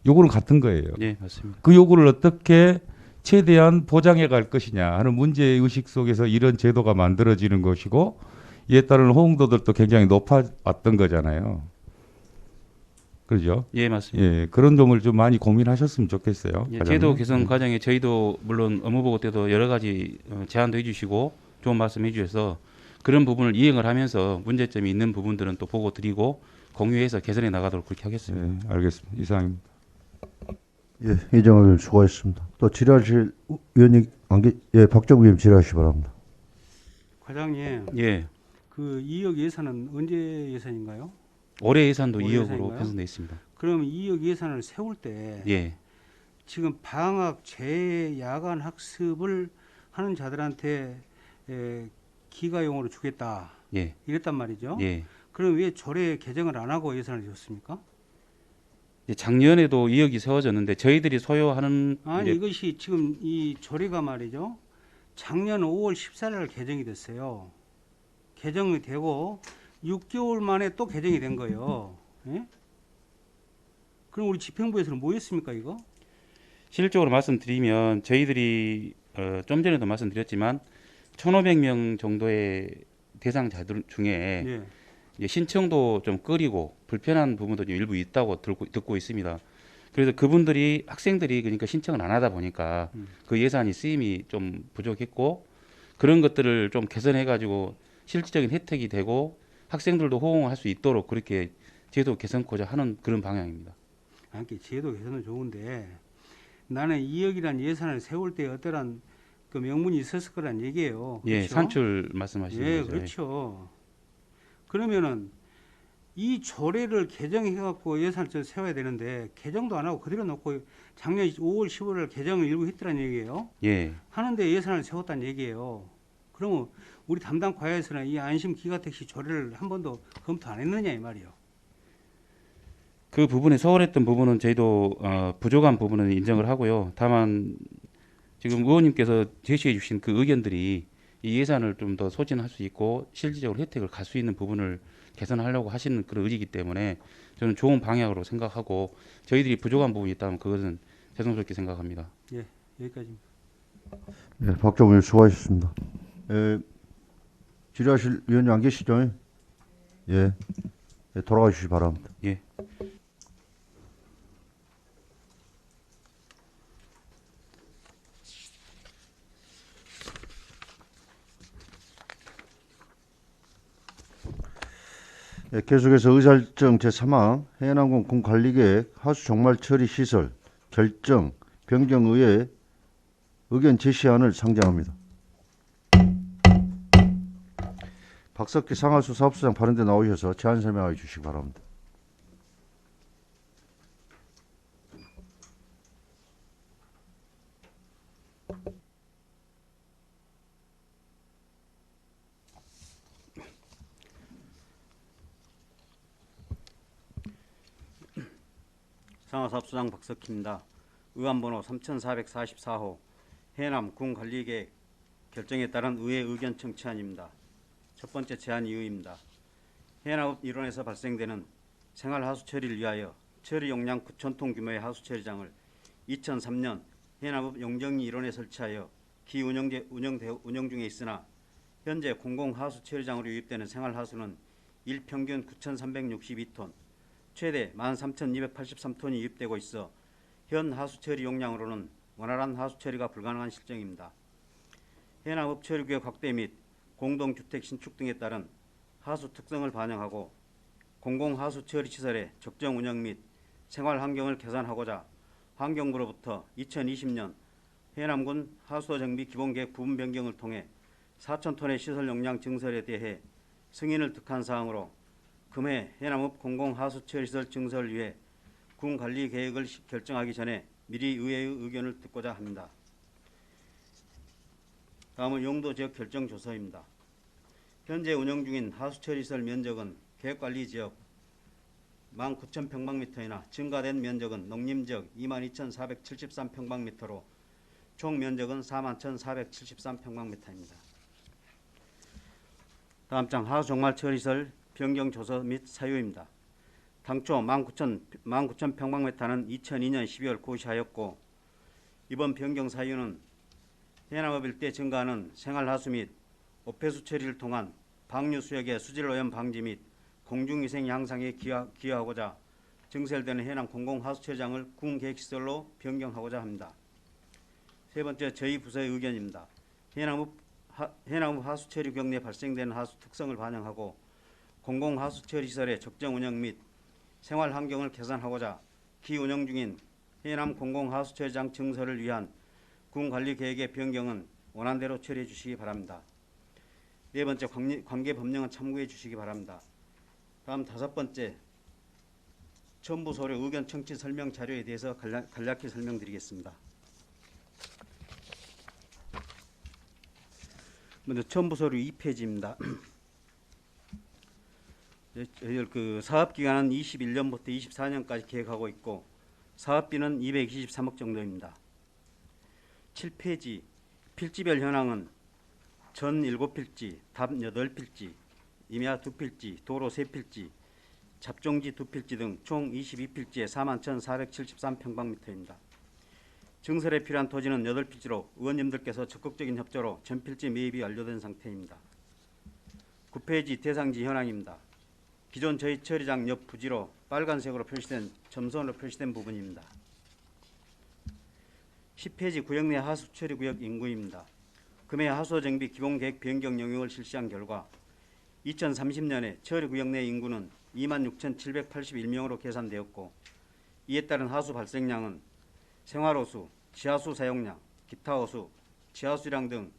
요구는 같은 거예요. 예, 맞습니다. 그 요구를 어떻게 최대한 보장해 갈 것이냐 하는 문제의식 속에서 이런 제도가 만들어지는 것이고 이에 따른 호응도들도 굉장히 높아왔던 거잖아요. 그렇죠? 예, 맞습니다. 예, 그런 점을 좀 많이 고민하셨으면 좋겠어요. 예, 과장님. 제도 개선 과정에 저희도 물론 업무보고 때도 여러 가지 제안도 해주시고 좋은 말씀 해주셔서 그런 부분을 이행을 하면서 문제점이 있는 부분들은 또 보고 드리고 공유해서 개선해 나가도록 그렇게 하겠습니다. 예, 알겠습니다. 이상입니다. 예, 이정호 의원 수고하셨습니다. 또 질의하실 의원님 예, 박정우 의원 질의하시기 바랍니다. 과장님, 예, 그 2억 예산은 언제 예산인가요? 올해 예산도 올해 2억으로 예산인가요? 편성돼 있습니다. 그럼 2억 예산을 세울 때 예, 지금 방학 재야간 학습을 하는 자들한테 기가용으로 주겠다 예, 이랬단 말이죠. 예. 그럼 왜 조례 개정을 안 하고 예산을 줬습니까? 이제 작년에도 2억이 세워졌는데 저희들이 소요하는 아니 이제 이것이 지금 이 조례가 말이죠. 작년 5월 14일 날 개정이 됐어요. 개정이 되고 6개월 만에 또 개정이 된 거예요. 예? 그럼 우리 집행부에서는 뭐 했습니까 이거? 실질적으로 말씀드리면 저희들이 좀 전에도 말씀드렸지만 1,500명 정도의 대상자들 중에 예. 이제 신청도 좀 꺼리고 불편한 부분도 좀 일부 있다고 듣고 있습니다. 그래서 그분들이 학생들이 그러니까 신청을 안 하다 보니까 그 예산이 쓰임이 좀 부족했고 그런 것들을 좀 개선해 가지고 실질적인 혜택이 되고 학생들도 호응할 수 있도록 그렇게 제도 개선코자 하는 그런 방향입니다. 아니, 제도 개선은 좋은데 나는 2억이란 예산을 세울 때 어떠한 그 명분이 있었을 거란 얘기예요. 예, 그렇죠? 산출 말씀하시는 예, 거죠. 예. 그렇죠. 그러면은 이 조례를 개정해갖고 예산을 세워야 되는데 개정도 안 하고 그대로 놓고 작년 5월 15일 개정을 일부 했더란 얘기예요. 예. 하는데 예산을 세웠다는 얘기예요. 그러면 우리 담당 과에서는 이 안심 기가택시 조례를 한 번도 검토 안 했느냐 이 말이에요. 그 부분에 소홀했던 부분은 저희도 부족한 부분은 인정을 하고요. 다만 지금 의원님께서 제시해 주신 그 의견들이 이 예산을 좀 더 소진할 수 있고 실질적으로 혜택을 갈 수 있는 부분을 개선하려고 하시는 그런 의지이기 때문에 저는 좋은 방향으로 생각하고 저희들이 부족한 부분이 있다면 그것은 죄송스럽게 생각합니다. 예, 여기까지입니다. 네, 박정우 의원 수고하셨습니다. 질의하실 위원님 안 계시죠? 예. 예, 돌아가 주시기 바랍니다. 예. 예, 계속해서 의사일정 제3항 해남군 군관리계획 하수 종말 처리 시설 결정 변경의회 의견 제시안을 상정합니다. 박석기 상하수 사업소장 발언대 나오셔서 제안 설명해 주시기 바랍니다. 상하사업소장 박석희입니다. 의안번호 3444호 해남 군관리계획 결정에 따른 의회 의견 청취안입니다. 첫 번째 제안 이유입니다. 해남읍 일원에서 발생되는 생활하수 처리를 위하여 처리 용량 9,000톤 규모의 하수 처리장을 2003년 해남읍 용정리 일원에 설치하여 기운영 중에 있으나 현재 공공하수 처리장으로 유입되는 생활하수는 일평균 9,362톤, 최대 13,283톤이 유입되고 있어 현 하수 처리 용량으로는 원활한 하수 처리가 불가능한 실정입니다. 해남읍 처리구역 확대 및 공동주택 신축 등에 따른 하수 특성을 반영하고 공공하수 처리 시설의 적정 운영 및 생활 환경을 개선하고자 환경부로부터 2020년 해남군 하수도 정비 기본계획 부분 변경을 통해 4,000톤의 시설 용량 증설에 대해 승인을 득한 사항으로 금해 해남읍 공공하수처리시설 증설을 위해 군 관리 계획을 결정하기 전에 미리 의회의 의견을 듣고자 합니다. 다음은 용도 지역 결정 조서입니다. 현재 운영 중인 하수처리시설 면적은 계획관리지역 19,000평방미터이나 증가된 면적은 농림지역 22,473평방미터로 총 면적은 41,473평방미터입니다. 다음 장 하수종말 처리시설 변경 조서 및 사유입니다. 당초 19,000평방미터는 2002년 12월 고시하였고 이번 변경 사유는 해남읍 일대 증가하는 생활하수 및 오폐수 처리를 통한 방류 수역의 수질 오염 방지 및 공중위생 향상에 기여하고자 증설되는 해남 공공하수처리장을 군계획시설로 변경하고자 합니다. 세 번째, 저희 부서의 의견입니다. 해남읍 하수처리구역 내 발생되는 하수 특성을 반영하고 공공하수처리시설의 적정 운영 및 생활 환경을 개선하고자 기운영 중인 해남 공공하수처리장 증설을 위한 군관리계획의 변경은 원안대로 처리해 주시기 바랍니다. 네 번째, 관계 법령은 참고해 주시기 바랍니다. 다음 다섯 번째, 첨부 서류 의견 청취 설명 자료에 대해서 간략히 설명드리겠습니다. 먼저 첨부 서류 2페이지입니다. 그 사업 기간은 21년부터 24년까지 계획하고 있고 사업비는 223억 정도입니다. 7페이지 필지별 현황은 전 7필지, 답 8필지, 임야 2필지, 도로 3필지, 잡종지 2필지 등 총 22필지에 41,473평방미터입니다. 증설에 필요한 토지는 8필지로 의원님들께서 적극적인 협조로 전필지 매입이 완료된 상태입니다. 9페이지 대상지 현황입니다. 기존 저희 처리장 옆 부지로 빨간색으로 표시된 점선으로 표시된 부분입니다. 10페이지 구역 내 하수 처리구역 인구입니다. 금해 하수도 정비 기본계획 변경 영역을 실시한 결과 2030년에 처리구역 내 인구는 26,781명으로 계산되었고 이에 따른 하수 발생량은 생활호수, 지하수 사용량, 기타 호수, 지하수량 등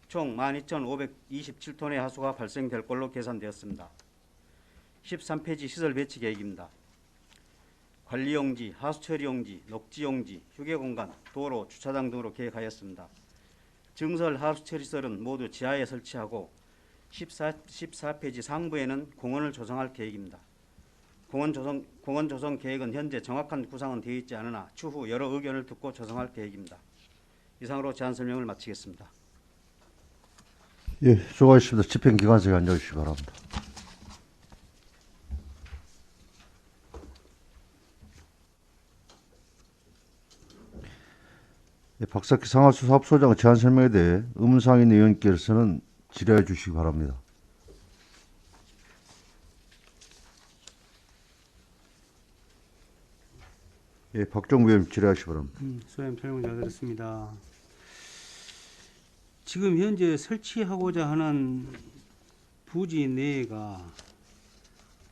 총 12,527톤의 하수가 발생될 걸로 계산되었습니다. 13페이지 시설 배치 계획입니다. 관리용지, 하수처리용지, 녹지용지, 휴게공간, 도로, 주차장 등으로 계획하였습니다. 증설 하수처리설은 모두 지하에 설치하고 14페이지 상부에는 공원을 조성할 계획입니다. 공원 조성 계획은 현재 정확한 구상은 되어 있지 않으나 추후 여러 의견을 듣고 조성할 계획입니다. 이상으로 제안 설명을 마치겠습니다. 예, 수고하셨습니다. 집행기관석에 앉아주시기 바랍니다. 예, 박석희 상하수 사업소장 제안 설명에 대해 의문사항 있는 의원께서는 질의해 주시기 바랍니다. 예, 박종구 의원 질의하시기 바랍니다. 소장님 설명 잘 들었습니다. 지금 현재 설치하고자 하는 부지 내가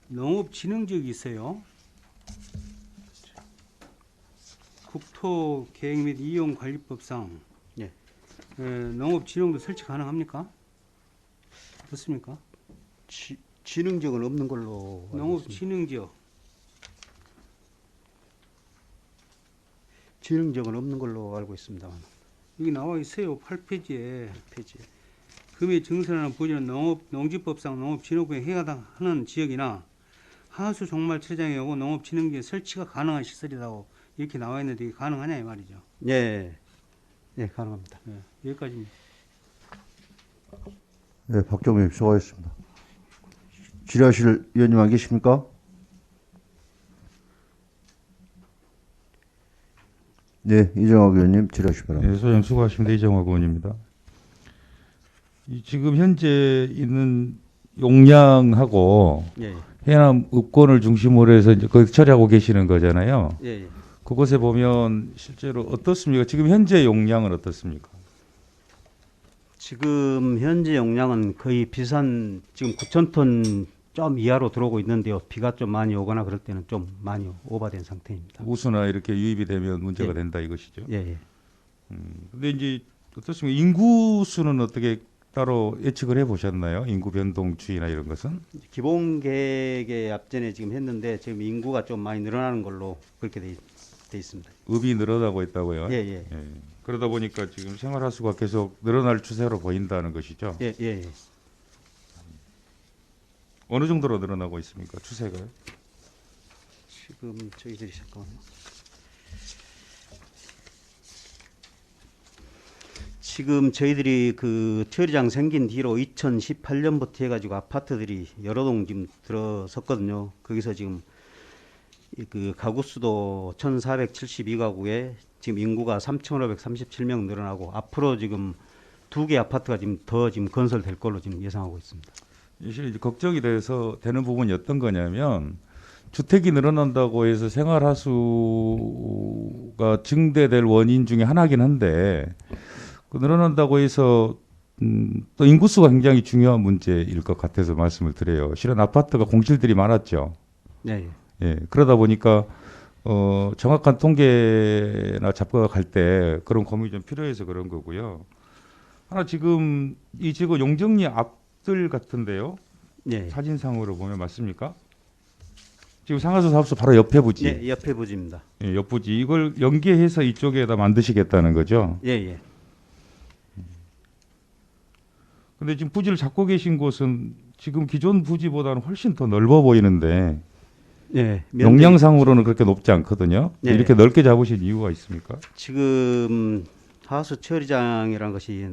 농업진흥지역이 있어요. 국토계획 및 이용관리법상 예. 농업진흥도 설치 가능합니까? 어떻습니까? 진흥지역은 없는 걸로 알고 있습니다. 농업진흥지역 진흥지역은 없는 걸로 알고 있습니다. 여기 나와 있어요. 8페이지에 페이지. 금이 증설하는 부지는 농지법상 농업진흥구역에 해당하는 지역이나 하수 종말 처장에 오고 농업진흥지에 설치가 가능한 시설이라고 이렇게 나와 있는데 이게 가능하냐 이 말이죠. 예, 예, 가능합니다. 여기까지입니다. 예, 박종구 의원 수고하셨습니다. 질의하실 의원님 안 계십니까? 네, 이정학 의원님 질의하시기 바랍니다. 네, 소장 수고하십니다. 이정학 의원입니다. 지금 현재 있는 용량하고 예, 해남 읍권을 중심으로 해서 이제 거기 처리하고 계시는 거잖아요. 예, 예. 그곳에 보면 실제로 어떻습니까? 지금 현재 용량은 어떻습니까? 지금 현재 용량은 거의 비싼 지금 9,000톤 좀 이하로 들어오고 있는데요. 비가 좀 많이 오거나 그럴 때는 좀 많이 오버된 상태입니다. 우수나 이렇게 유입이 되면 문제가 예. 된다 이것이죠. 예, 예. 근데 이제 어떻습니까? 인구 수는 어떻게 따로 예측을 해 보셨나요? 인구 변동 추이나 이런 것은? 기본 계획에 앞전에 지금 했는데 지금 인구가 좀 많이 늘어나는 걸로 그렇게 돼 있습니다. 읍이 늘어나고 있다고요? 예, 예, 예. 그러다 보니까 지금 생활하수가 계속 늘어날 추세로 보인다는 것이죠. 예, 예, 예. 어느 정도로 늘어나고 있습니까? 추세가? 지금 저희들이 잠깐만요. 지금 저희들이 그 처리장 생긴 뒤로 2018년부터 해가지고 아파트들이 여러 동 지금 들어섰거든요. 거기서 지금 그 가구 수도 1,472가구에 지금 인구가 3,537명 늘어나고 앞으로 지금 2개 아파트가 지금 더 지금 건설될 걸로 지금 예상하고 있습니다. 사실 이제 걱정이 되는 부분이 어떤 거냐면 주택이 늘어난다고 해서 생활하수가 증대될 원인 중에 하나긴 한데 그 늘어난다고 해서 또 인구수가 굉장히 중요한 문제일 것 같아서 말씀을 드려요. 실은 아파트가 공실들이 많았죠. 네. 예, 그러다 보니까 정확한 통계나 잡과가 갈 때 그런 고민이 좀 필요해서 그런 거고요. 하나 지금 이 지구 용정리 앞들 같은데요. 네. 사진상으로 보면 맞습니까? 지금 상하수 사업소 바로 옆에 부지. 예, 옆에 부지입니다. 예, 옆 부지. 이걸 연계해서 이쪽에다 만드시겠다는 거죠. 예, 예. 근데 지금 부지를 잡고 계신 곳은 지금 기존 부지보다는 훨씬 더 넓어 보이는데 예. 용량상으로는 그렇게 높지 않거든요. 네. 이렇게 넓게 잡으신 이유가 있습니까? 지금 하수 처리장이라는 것이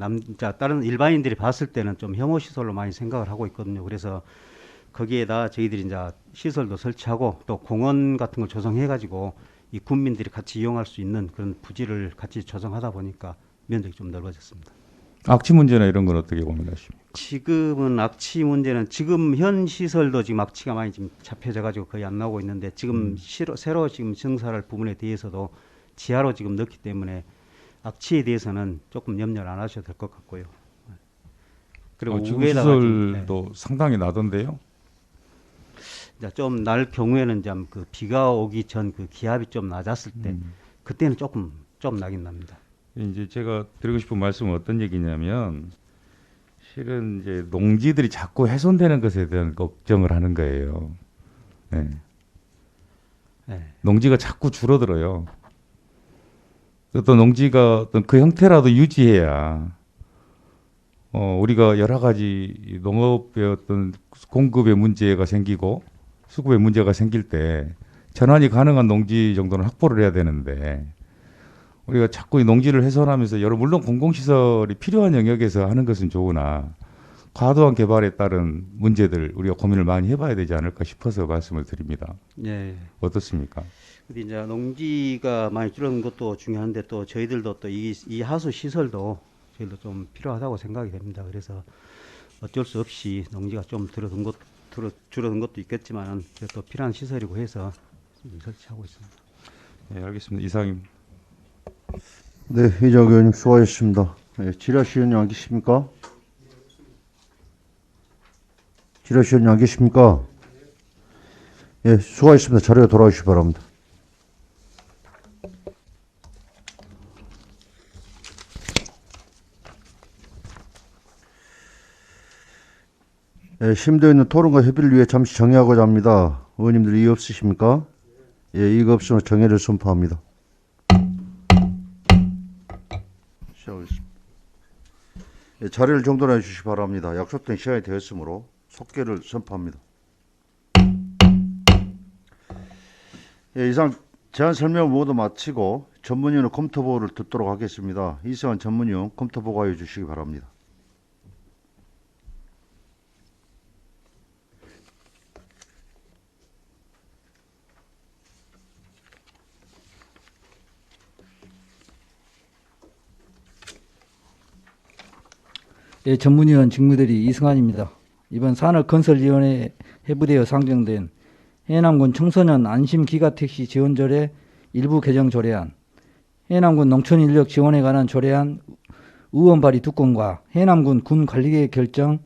다른 일반인들이 봤을 때는 좀 혐오 시설로 많이 생각을 하고 있거든요. 그래서 거기에다 저희들이 이제 시설도 설치하고 또 공원 같은 걸 조성해 가지고 이 군민들이 같이 이용할 수 있는 그런 부지를 같이 조성하다 보니까 면적이 좀 넓어졌습니다. 악취 문제나 이런 건 어떻게 고민하십니까? 지금은 악취 문제는 지금 현 시설도 지금 악취가 많이 지금 잡혀져 가지고 거의 안 나오고 있는데 지금 새로 지금 증설할 부분에 대해서도 지하로 지금 넣기 때문에 악취에 대해서는 조금 염려를 안 하셔도 될 것 같고요. 그리고 지금 위에다가 시설도 상당히 나던데요. 좀 날 경우에는 그 비가 오기 전 그 기압이 좀 낮았을 때 그때는 좀 나긴 납니다. 이제 제가 드리고 싶은 말씀은 어떤 얘기냐면 실은 이제 농지들이 자꾸 훼손되는 것에 대한 걱정을 하는 거예요. 네. 네. 농지가 자꾸 줄어들어요. 어떤 농지가 어떤 그 형태라도 유지해야 우리가 여러 가지 농업의 어떤 공급의 문제가 생기고 수급의 문제가 생길 때 전환이 가능한 농지 정도는 확보를 해야 되는데 우리가 자꾸 이 농지를 훼손하면서 물론 공공시설이 필요한 영역에서 하는 것은 좋으나 과도한 개발에 따른 문제들 우리가 고민을 많이 해봐야 되지 않을까 싶어서 말씀을 드립니다. 예. 어떻습니까? 근데 이제 농지가 많이 줄어든 것도 중요한데 또 저희들도 또 이 하수 시설도 저희도 좀 필요하다고 생각이 됩니다. 그래서 어쩔 수 없이 농지가 좀 줄어든 것도 있겠지만 또 필요한 시설이고 해서 설치하고 있습니다. 네, 알겠습니다. 이상입니다. 네, 이재학 의원님 수고하셨습니다. 네, 지라시 의원님 안 계십니까? 지라시 의원님 안 계십니까? 예, 수고하셨습니다. 자리에 돌아오시기 바랍니다. 예, 심도 있는 토론과 협의를 위해 잠시 정회하고자 합니다. 의원님들 이의 없으십니까? 예, 이의 없으면 정회를 선포합니다. 시작하겠습니다. 예, 자리를 정돈해 주시기 바랍니다. 약속된 시간이 되었으므로 속개를 선포합니다. 예, 이상 제안 설명을 모두 마치고 전문위원회 검토 보고를 듣도록 하겠습니다. 이승환 전문위원 검토 보고해 주시기 바랍니다. 예, 전문위원 직무대리 이승환입니다. 이번 산업건설위원회 회부되어 상정된 해남군 청소년 안심기가택시 지원조례 일부 개정 조례안, 해남군 농촌인력 지원에 관한 조례안 의원 발의 2건과 해남군 군관리계획 결정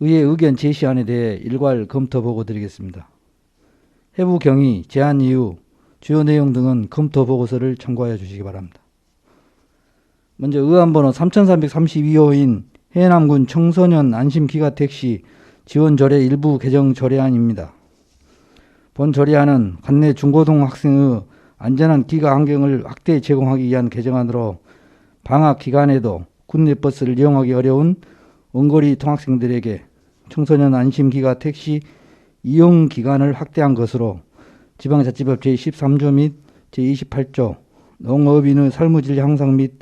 의회 의견 제시안에 대해 일괄 검토 보고 드리겠습니다. 회부 경위, 제안 이유, 주요 내용 등은 검토 보고서를 참고하여 주시기 바랍니다. 먼저 의안번호 3332호인 해남군 청소년 안심기가택시 지원조례 일부 개정 조례안입니다. 본 조례안은 관내 중고등 학생의 안전한 기가 환경을 확대 제공하기 위한 개정안으로 방학 기간에도 국내 버스를 이용하기 어려운 원거리 통학생들에게 청소년 안심기가택시 이용 기간을 확대한 것으로 지방자치법 제13조 및 제28조 농업인의 삶의질 향상 및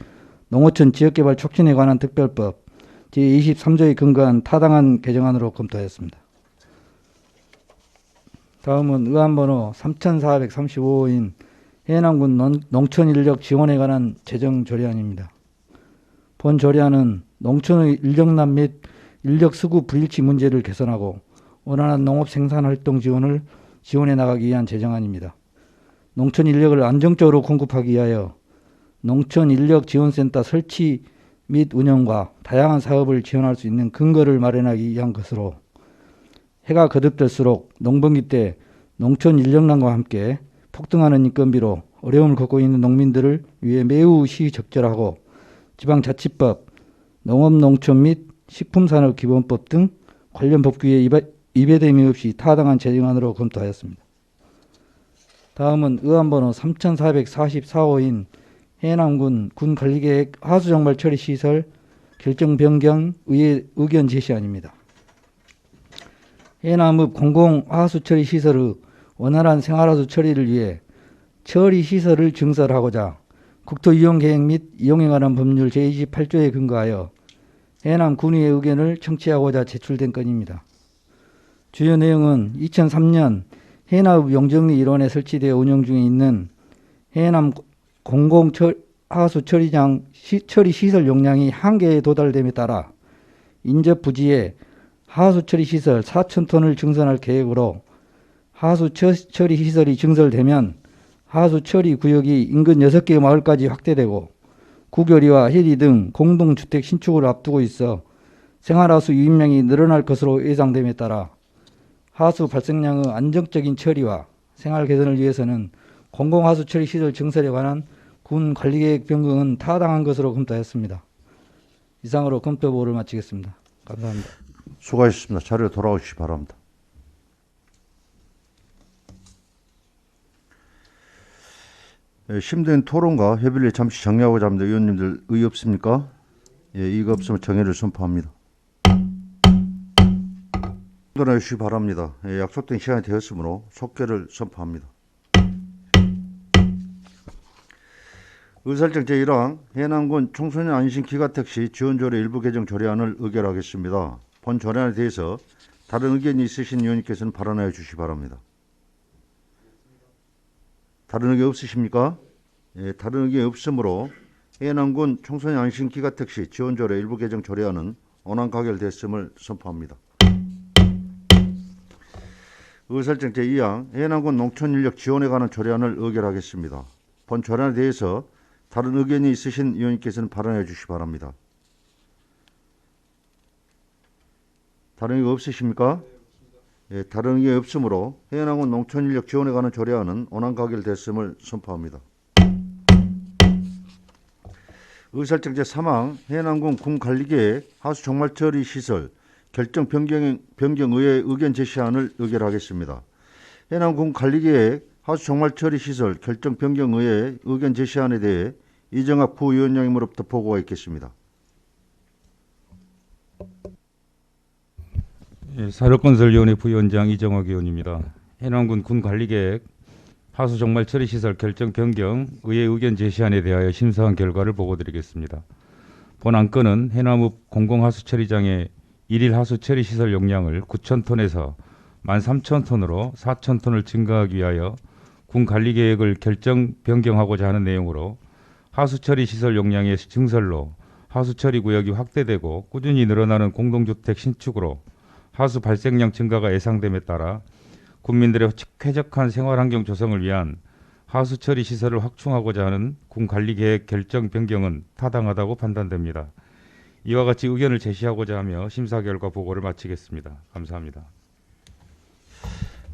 농어촌 지역개발 촉진에 관한 특별법 제23조에 근거한 타당한 개정안으로 검토하였습니다. 다음은 의안번호 3435호인 해남군 농촌인력 지원에 관한 재정 조례안입니다. 본 조례안은 농촌의 인력난 및 인력 수급 불일치 문제를 개선하고 원활한 농업 생산활동 지원해 나가기 위한 재정안입니다. 농촌 인력을 안정적으로 공급하기 위하여 농촌인력지원센터 설치 및 운영과 다양한 사업을 지원할 수 있는 근거를 마련하기 위한 것으로 해가 거듭될수록 농번기 때 농촌 인력난과 함께 폭등하는 인건비로 어려움을 겪고 있는 농민들을 위해 매우 시적절하고 지방자치법, 농업농촌 및 식품산업기본법 등 관련 법규에 위배됨이 없이 타당한 재정안으로 검토하였습니다. 다음은 의안번호 3444호인 해남군 군관리계획 하수정발 처리시설 결정 변경 의회 의견 제시안입니다. 해남읍 공공하수처리시설의 원활한 생활하수 처리를 위해 처리시설을 증설하고자 국토이용계획 및 이용에 관한 법률 제28조에 근거하여 해남 군의회 의견을 청취하고자 제출된 건입니다. 주요 내용은 2003년 해남읍 용정리 일원에 설치되어 운영 중에 있는 해남 공공하수처리장 처리시설 용량이 한계에 도달됨에 따라 인접 부지에 하수처리시설 4,000톤을 증설할 계획으로 하수처리시설이 증설되면 하수처리구역이 인근 6개의 마을까지 확대되고 구교리와 해리 등 공동주택 신축을 앞두고 있어 생활하수 유입량이 늘어날 것으로 예상됨에 따라 하수 발생량의 안정적인 처리와 생활 개선을 위해서는 공공하수 처리 시설 증설에 관한 군 관리계획 변경은 타당한 것으로 검토하였습니다. 이상으로 검토 보고를 마치겠습니다. 감사합니다. 수고하셨습니다. 자리로 돌아오시기 바랍니다. 심도인 토론과 협의를 잠시 정리하고자 합니다. 의원님들 의의 없습니까? 예, 이거 없으면 정회를 선포합니다. 일어나 주시기 바랍니다. 예, 약속된 시간이 되었으므로 속개를 선포합니다. 의사일정 제1항 해남군 청소년 안심 기가택시 지원조례 일부 개정 조례안을 의결하겠습니다. 본 조례안에 대해서 다른 의견이 있으신 의원님께서는 발언하여 주시기 바랍니다. 다른 의견 없으십니까? 예, 다른 의견 없으므로 해남군 청소년 안심 기가택시 지원조례 일부 개정 조례안은 원안 가결됐음을 선포합니다. 의사일정 제2항 해남군 농촌인력 지원에 관한 조례안을 의결하겠습니다. 본 조례안에 대해서 다른 의견이 있으신 의원님께서는 발언해 주시기 바랍니다. 다른 의견 없으십니까? 예, 다른 의견 없으므로 해남군 농촌인력 지원에 관한 조례안은 원안 가결됐음을 선포합니다. 의사일정 제3항 해남군 군관리계획 하수 종말처리 시설 결정 변경 의회 의견 제시안을 의결하겠습니다. 해남군 관리계획 하수 종말처리 시설 결정 변경 의회 의견 제시안에 대해 이정학 부위원장님으로부터 보고가 있겠습니다. 예, 사력건설위원회 부위원장 이정학 의원입니다. 해남군 군관리계획 하수 종말 처리 시설 결정 변경 의회 의견 제시안에 대하여 심사한 결과를 보고드리겠습니다. 본 안건은 해남읍 공공하수처리장의 일일 하수 처리 시설 용량을 9,000톤에서 13,000톤으로 4,000톤을 증가하기 위하여 군 관리계획을 결정 변경하고자 하는 내용으로 하수처리 시설 용량의 증설로 하수처리 구역이 확대되고 꾸준히 늘어나는 공동주택 신축으로 하수 발생량 증가가 예상됨에 따라 국민들의 쾌적한 생활환경 조성을 위한 하수처리 시설을 확충하고자 하는 군 관리계획 결정 변경은 타당하다고 판단됩니다. 이와 같이 의견을 제시하고자 하며 심사 결과 보고를 마치겠습니다. 감사합니다.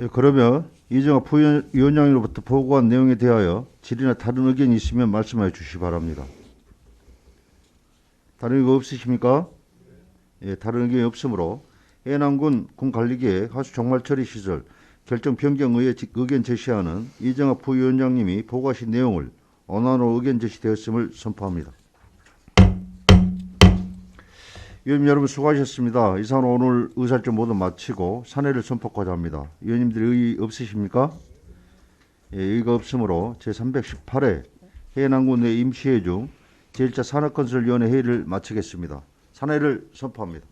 예, 그러면 이정학 부위원장으로부터 보고한 내용에 대하여 질의나 다른 의견이 있으면 말씀해 주시기 바랍니다. 다른 의견 없으십니까? 예, 다른 의견이 없으므로 해남군 군관리계획 하수 종말처리 시설 결정 변경 의회 의견 제시안은 이정학 부위원장님이 보고하신 내용을 원안으로 의견 제시되었음을 선포합니다. 의원님 여러분 수고하셨습니다. 이상으로 오늘 의사일정 모두 마치고 산회를 선포하고자 합니다. 의원님들 의의 없으십니까? 예, 의의가 없으므로 제318회 해남군 내 임시회 중 제1차 산업건설위원회 회의를 마치겠습니다. 산회를 선포합니다.